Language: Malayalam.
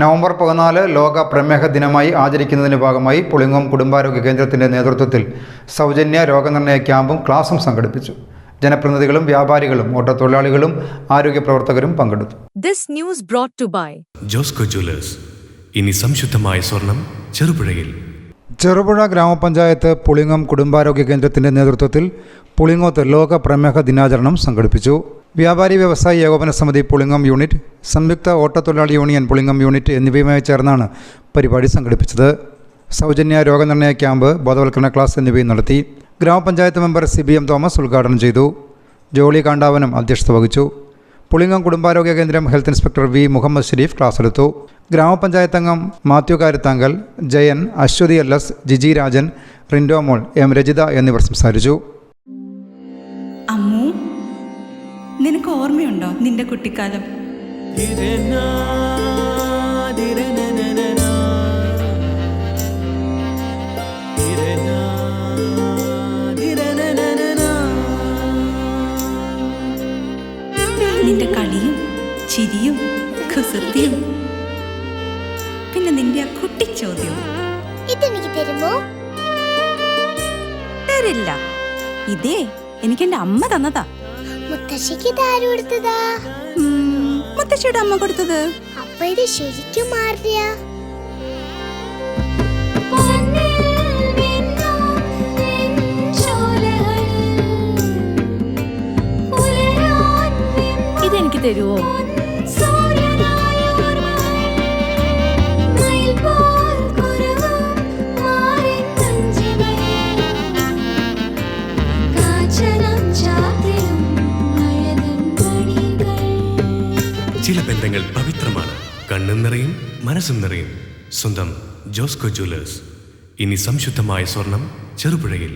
നവംബർ 14 ലോക പ്രമേഹ ദിനമായി ആചരിക്കുന്നതിൻ്റെ ഭാഗമായി പുളിങ്ങോം കുടുംബാരോഗ്യ കേന്ദ്രത്തിൻ്റെ നേതൃത്വത്തിൽ സൗജന്യ രോഗനിർണയ ക്യാമ്പും ക്ലാസും സംഘടിപ്പിച്ചു. ജനപ്രതിനിധികളും വ്യാപാരികളും ഓട്ടോത്തൊഴിലാളികളും ആരോഗ്യ പ്രവർത്തകരും പങ്കെടുത്തു. This news brought to by Josco Jewellers. ഇനി സംശുദ്ധമായ സ്വർണം ചെറുപുഴയിൽ. ചെറുപുഴ ഗ്രാമപഞ്ചായത്ത് പുളിങ്ങോം കുടുംബാരോഗ്യ കേന്ദ്രത്തിൻ്റെ നേതൃത്വത്തിൽ പുളിങ്ങോത്ത് ലോക പ്രമേഹ ദിനാചരണം സംഘടിപ്പിച്ചു. വ്യാപാരി വ്യവസായി ഏകോപന സമിതി പുളിങ്ങോം യൂണിറ്റ്, സംയുക്ത ഓട്ടത്തൊഴിലാളി യൂണിയൻ പുളിങ്ങോം യൂണിറ്റ് എന്നിവയുമായി ചേർന്നാണ് പരിപാടി സംഘടിപ്പിച്ചത്. സൗജന്യ രോഗനിർണയ ക്യാമ്പ്, ബോധവൽക്കരണ ക്ലാസ് എന്നിവയും നടത്തി. ഗ്രാമപഞ്ചായത്ത് മെമ്പർ CBM തോമസ് ഉദ്ഘാടനം ചെയ്തു. ജോളി കാണ്ടാവനം അധ്യക്ഷത വഹിച്ചു. പുളിങ്ങോം കുടുംബാരോഗ്യ കേന്ദ്രം health inspector V. Muhammad Sharif class എടുത്തു. ഗ്രാമപഞ്ചായത്ത് അംഗം മാത്യു കാരത്താങ്കൽ, ജയൻ, അശ്വതി LS, ജിജി രാജൻ, റിൻഡോ മോൾ, M. രജിത എന്നിവർ സംസാരിച്ചു. അമ്മു, നിനക്ക് ഓർമ്മയുണ്ടോ നിന്റെ കുട്ടിക്കാലം? നിന്റെ കളിയും ചിരിയും കുസൃതിയും, പിന്നെ നിന്റെ ആ കുട്ടിച്ചോദ്യവും. ഇതെനിക്ക് തരുമോ? തരില്ല. ഇതേ എനിക്ക് എന്റെ അമ്മ തന്നതാ. മുത്തശ്ശിക്ക് ഇതാര് കൊടുത്തതാ? മുത്തശ്ശിയുടെ അമ്മ കൊടുത്തത്. അപ്പൊ ഇത് ശരിക്കും മാറിയ? ഇതെനിക്ക് തരുവോ? ചില ബന്ധങ്ങൾ പവിത്രമാണ്. കണ്ണും നിറയും മനസ്സും നിറയും. സ്വന്തം ജോസ്കോ ജ്വല്ലേഴ്സ്. ഇനി സംശുദ്ധമായ സ്വർണം ചെറുപുഴയിൽ.